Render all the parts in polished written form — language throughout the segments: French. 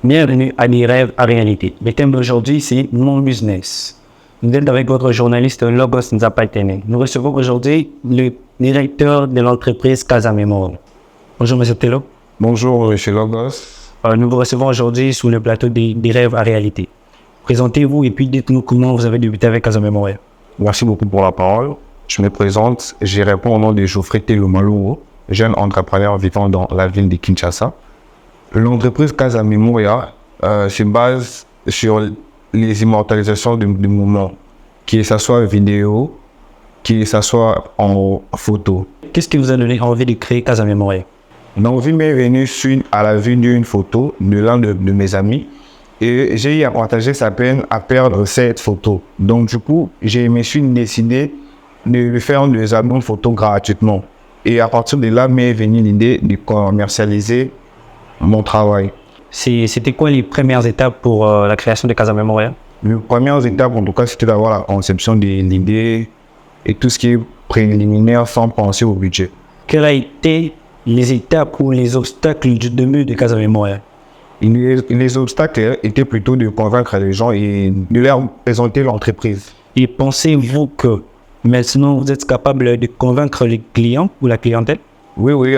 Bienvenue à des rêves à réalité. Le thème d'aujourd'hui, c'est mon business. Vous êtes avec votre journaliste Logos Nzapatene. Nous recevons aujourd'hui le directeur de l'entreprise Casa Memory. Bonjour, M. Tello. Bonjour, M. Logos. Nous vous recevons aujourd'hui sur le plateau des rêves à réalité. Présentez-vous et puis dites-nous comment vous avez débuté avec Casa Memory. Merci beaucoup pour la parole. Je me présente, j'y réponds au nom de Geoffrey Tello Malou, jeune entrepreneur vivant dans la ville de Kinshasa. L'entreprise Casa Memoria se base sur les immortalisations du moment, que ce soit vidéo, que ce soit en photo. Qu'est-ce qui vous a donné envie de créer Casa Memoria? L'envie m'est venue suite à la vue d'une photo de l'un de mes amis et j'ai eu à partager sa peine à perdre cette photo. Donc du coup, je me suis décidé de lui faire des albums photos gratuitement. Et à partir de là, m'est venue l'idée de commercialiser mon travail. C'était quoi les premières étapes pour la création de Casa Memoria? Les premières étapes, en tout cas, c'était d'avoir la conception de l'idée et tout ce qui est préliminaire sans penser au budget. Quelles ont été les étapes ou les obstacles du début de Casa Memoria? Les obstacles étaient plutôt de convaincre les gens et de leur présenter l'entreprise. Et pensez-vous que maintenant vous êtes capable de convaincre les clients ou la clientèle? Oui,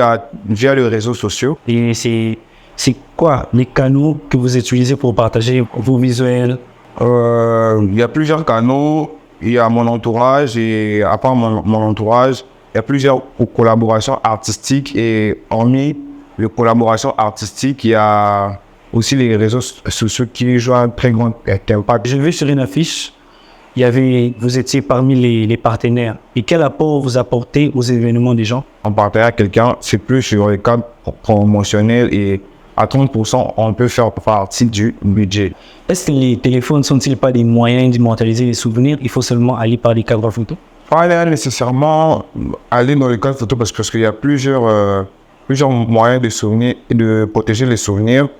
via les réseaux sociaux. Et c'est quoi les canaux que vous utilisez pour partager vos visuels? Il y a plusieurs canaux. Il y a mon entourage et à part mon entourage, il y a plusieurs collaborations artistiques et hormis les collaborations artistiques, il y a aussi les réseaux sociaux qui jouent un très grand impact. J'ai vu sur une affiche, vous étiez parmi les partenaires. Et quel apport vous apportez aux événements des gens? En partenariat avec quelqu'un, c'est plus sur les cadres promotionnels et à 30%, on peut faire partie du budget. Est-ce que les téléphones ne sont-ils pas des moyens d'immortaliser les souvenirs? Il faut seulement aller par des cadres photos? Pas nécessairement aller dans les cadres photos parce qu'il y a plusieurs moyens de protéger les souvenirs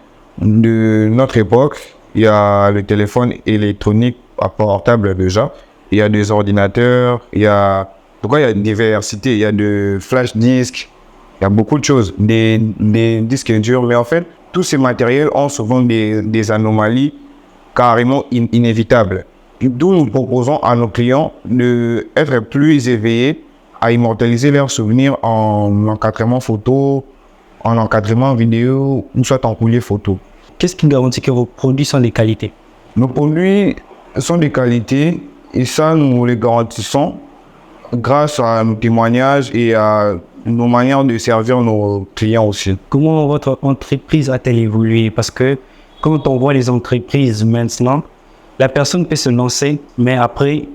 de notre époque. Il y a le téléphone électronique à portable déjà. Il y a des ordinateurs. Il y a une diversité. Il y a de flash disques. Il y a beaucoup de choses, des disques durs, mais en fait, tous ces matériels ont souvent des anomalies carrément inévitables. D'où nous proposons à nos clients d'être plus éveillés à immortaliser leurs souvenirs en encadrement photo, en encadrement vidéo, ou soit en coulée photo. Qu'est-ce qui garantit que vos produits sont de qualité? Nos produits sont de qualité et ça, nous les garantissons grâce à nos témoignages et à nos manières de servir nos clients aussi. Comment votre entreprise a-t-elle évolué? Parce que quand on voit les entreprises maintenant, la personne peut se lancer, mais après,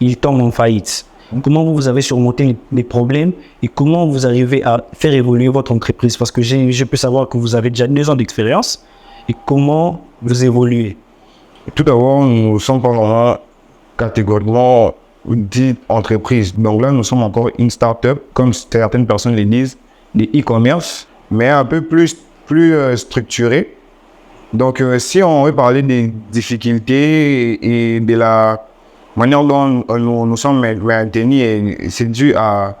il tombe en faillite. Comment vous avez surmonté les problèmes et comment vous arrivez à faire évoluer votre entreprise? Parce que je peux savoir que vous avez déjà 2 ans d'expérience et comment vous évoluez? Tout d'abord, nous sommes pas vraiment catégoriquement dite entreprise. Donc là, nous sommes encore une start-up, comme certaines personnes le disent, des e-commerce, mais un peu plus structuré. Donc, si on veut parler des difficultés et de la manière dont nous sommes maintenus, c'est dû à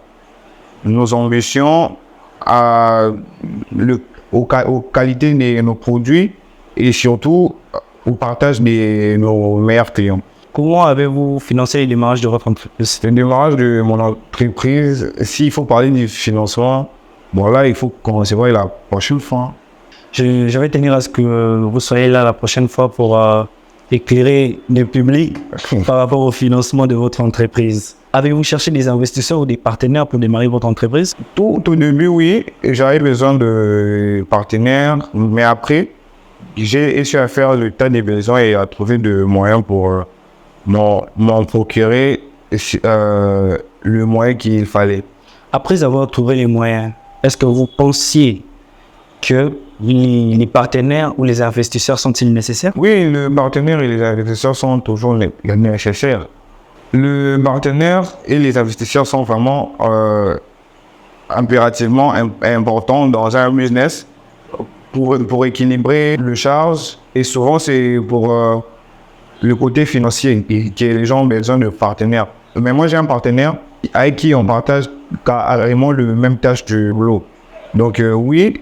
nos ambitions, aux qualités de nos produits et surtout au partage de nos meilleurs clients. Comment avez-vous financé les démarrages de votre entreprise? Le démarrage de mon entreprise, s'il faut parler du financement, bon là, il faut qu'on se voie la prochaine fois. Je vais tenir à ce que vous soyez là la prochaine fois pour éclairer le public par rapport au financement de votre entreprise. Avez-vous cherché des investisseurs ou des partenaires pour démarrer votre entreprise? Tout au début, oui, j'avais besoin de partenaires, mais après, j'ai réussi à faire le tas des besoins et à trouver des moyens pour m'en procurer le moyen qu'il fallait. Après avoir trouvé les moyens, est-ce que vous pensiez que les partenaires ou les investisseurs sont-ils nécessaires? Oui, le partenaire et les investisseurs sont toujours nécessaires. Le partenaire et les investisseurs sont vraiment impérativement importants dans un business pour équilibrer le charge et souvent c'est pour le côté financier que les gens ont besoin de partenaires. Mais moi j'ai un partenaire avec qui on partage carrément le même tâche du boulot. Donc oui,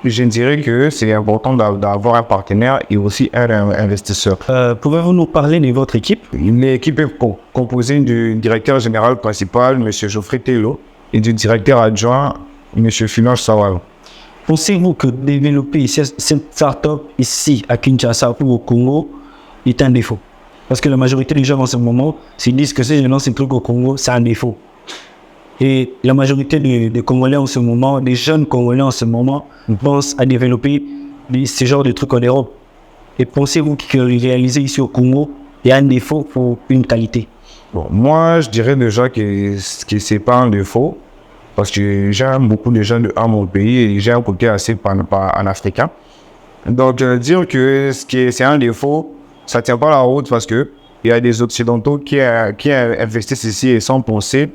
je dirais que c'est important d'avoir un partenaire et aussi un investisseur. Pouvez-vous nous parler de votre équipe? L'équipe est composée du directeur général principal, M. Geoffrey Tello, et du directeur adjoint, M. Finance Sawal. Pensez-vous que développer cette start-up ici, à Kinshasa ou au Congo, est un défaut? Parce que la majorité des gens en ce moment se disent que si je lance un truc au Congo, c'est un défaut. Et la majorité des Congolais en ce moment, des jeunes Congolais en ce moment, pensent à développer ce genre de trucs en Europe. Et pensez-vous que réaliser ici au Congo est un défaut pour une qualité? Bon, moi, je dirais déjà que c'est pas un défaut, parce que j'aime beaucoup de gens à mon pays et j'ai un côté assez pan-africain. Donc, dire que c'est un défaut, ça tient pas la route parce que il y a des Occidentaux qui investissent ici et sans penser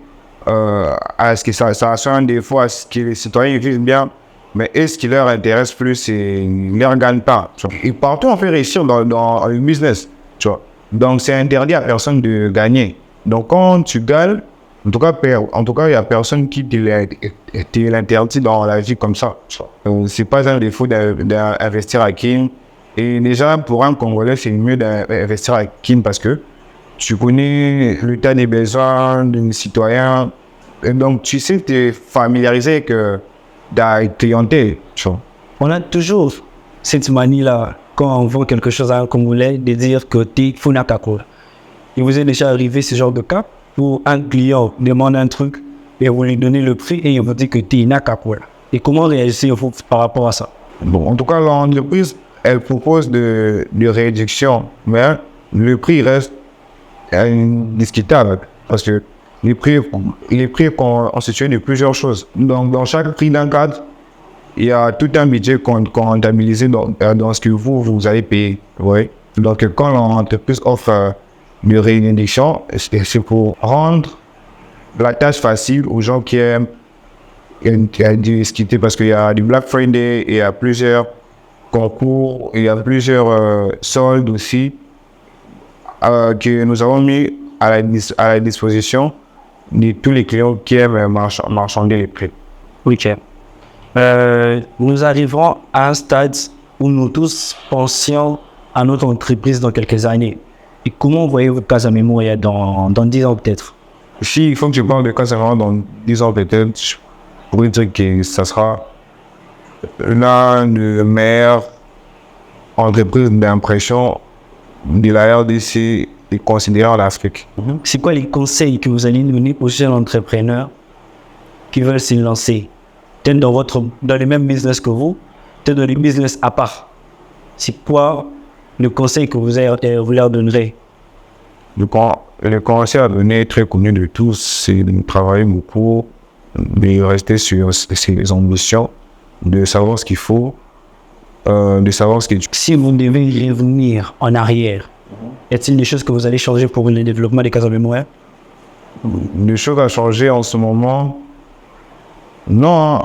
à ce que ça soit un défaut, à ce que les citoyens vivent bien. Mais est-ce qui leur intéresse plus, c'est leur gagne-pain. Et partout, on fait réussir dans le business. Tu vois. Donc, c'est interdit à personne de gagner. Donc, quand tu gagnes, en tout cas, il n'y a personne qui te l'interdit dans la vie comme ça. C'est pas un défaut d'investir à Kin. Et déjà, pour un Congolais, c'est mieux d'investir à Kin parce que tu connais l'état des besoins d'un citoyen. Et donc, tu sais te familiariser avec la clientèle. On a toujours cette manie-là, quand on vend quelque chose à un Congolais, de dire que t'es Funakakola. Il vous est déjà arrivé ce genre de cas où un client demande un truc et vous lui donnez le prix et il vous dit que t'es Nakakola. Et comment réagissez-vous par rapport à ça? Bon, en tout cas, l'entreprise, elle propose de réduction, mais le prix reste discutable parce que les prix constituent de plusieurs choses. Donc, dans chaque prix d'un cadre, il y a tout un budget comptabilisé dans ce que vous allez payer. Ouais. Donc, quand l'entreprise offre de réduction, c'est pour rendre la tâche facile aux gens qui aiment discuter parce qu'il y a du Black Friday, il y a plusieurs concours, il y a plusieurs soldes aussi que nous avons mis à la disposition de tous les clients qui aiment marchander les prix. Ok. Nous arriverons à un stade où nous tous pensions à notre entreprise dans quelques années. Et comment voyez-vous Casa Memoria dans 10 ans peut-être? Si il faut que je parle de Casa Memoria dans 10 ans peut-être, je pourrais dire que ça sera l'un des meilleures entreprises d'impression de la RDC et considérée en Afrique. C'est quoi les conseils que vous allez donner aux jeunes entrepreneurs qui veulent se lancer? Peut-être dans le même business que vous, peut-être dans les business à part. C'est quoi le conseil que vous leur donnerez? Le conseil à donner, très connu de tous, c'est de travailler beaucoup, de rester sur ses ambitions, de savoir ce qu'il faut, de savoir ce que... Si vous devez revenir en arrière, y a-t-il des choses que vous allez changer pour le développement des Casa Memoria? Des choses à changer en ce moment? Non,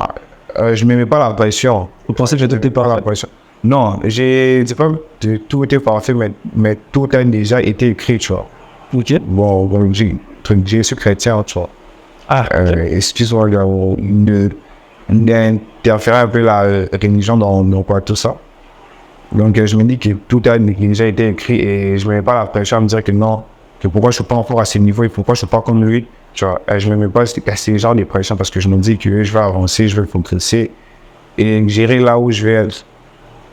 je ne me mets pas la pression. Vous pensez que j'ai tout été parfait? Non, je ne dis pas que tout était parfait, mais tout a déjà été écrit, tu vois. Ok. Bon, je suis chrétien, tu vois. Excuse-moi d'interférer un peu la religion dans quoi, tout ça. Donc, je me dis que tout a déjà été écrit et je ne me mets pas la pression à me dire que non, que pourquoi je ne suis pas encore à ce niveau et pourquoi je ne suis pas comme lui. Tu vois, je ne me mets pas à ces genres de pression parce que je me dis que je vais avancer, je vais progresser et gérer là où je vais être.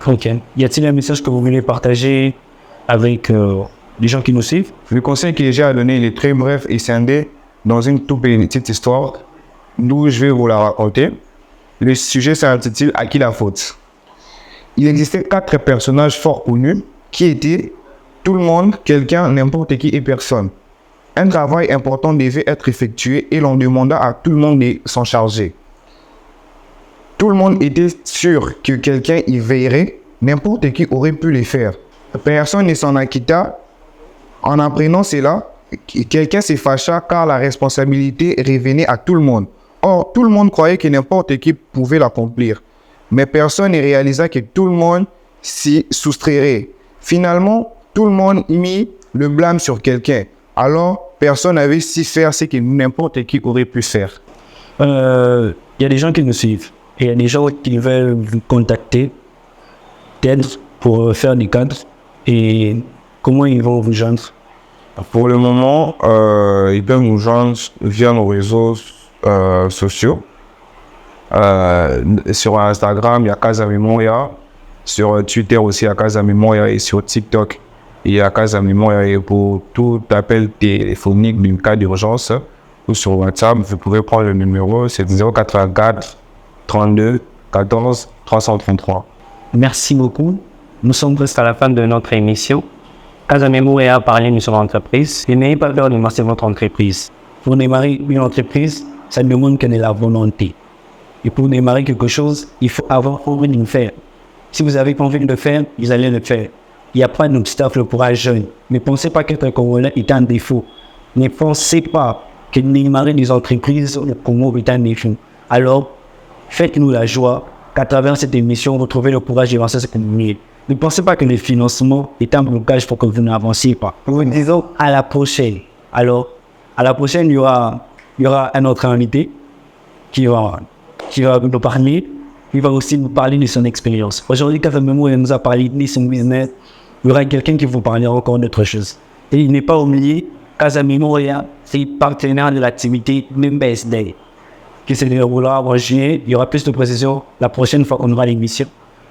Ok. Y a-t-il un message que vous voulez partager avec les gens qui nous suivent? Le conseil que j'ai à donner, il est très bref et scindé dans une toute petite histoire d'où je vais vous la raconter. Le sujet s'intitule « À qui la faute ?» Il existait 4 personnages fort connus qui étaient tout le monde, quelqu'un, n'importe qui et personne. Un travail important devait être effectué et l'on demanda à tout le monde de s'en charger. Tout le monde était sûr que quelqu'un y veillerait, n'importe qui aurait pu le faire. Personne ne s'en acquitta. En apprenant cela, quelqu'un s'est fâché car la responsabilité revenait à tout le monde. Or, tout le monde croyait que n'importe qui pouvait l'accomplir. Mais personne ne réalisa que tout le monde s'y soustrairait. Finalement, tout le monde mit le blâme sur quelqu'un. Alors, personne n'avait su faire ce que n'importe qui aurait pu faire. Il y a des gens qui nous suivent. Et il y a des gens qui veulent vous contacter, peut-être pour faire des cadres. Et comment ils vont vous joindre? Pour le moment, ils peuvent nous joindre via nos réseaux sociaux. Sur Instagram, il y a Casa Memoria. Sur Twitter aussi, il y a Casa Memoria. Et sur TikTok, il y a Casa Memoria. Et pour tout appel téléphonique d'une cas d'urgence, ou sur WhatsApp, vous pouvez prendre le numéro, c'est 084 32 14 333. Merci beaucoup. Nous sommes presque à la fin de notre émission. Casa Memoria a parlé de son entreprise. Et n'ayez pas peur de lancer votre entreprise. Pour démarrer une entreprise, ça demande qu'il y ait la volonté. Et pour démarrer quelque chose, il faut avoir envie de le faire. Si vous avez envie de le faire, vous allez le faire. Il n'y a pas d'obstacle pour un jeune. Ne pensez pas qu'être Congolais est un défaut. Ne pensez pas que démarrer des entreprises au Congo est un défaut. Alors, faites-nous la joie qu'à travers cette émission, vous trouvez le courage d'avancer ce que vous voulez. Ne pensez pas que le financement est un blocage pour que vous n'avanciez pas. Nous vous disons à la prochaine. Alors, à la prochaine, il y aura un autre invité qui va nous parler. Il va aussi nous parler de son expérience. Aujourd'hui, Casa Memoria nous a parlé de son business. Il y aura quelqu'un qui vous parlera encore d'autre chose. Et il n'est pas oublié, Casa Memoria, c'est partenaire de l'activité Members Day, qui se déroulera en juillet. Il y aura plus de précisions la prochaine fois qu'on aura l'émission.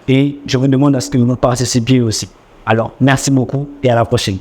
Et je vous demande à ce que vous participiez aussi. Alors, merci beaucoup et à la prochaine.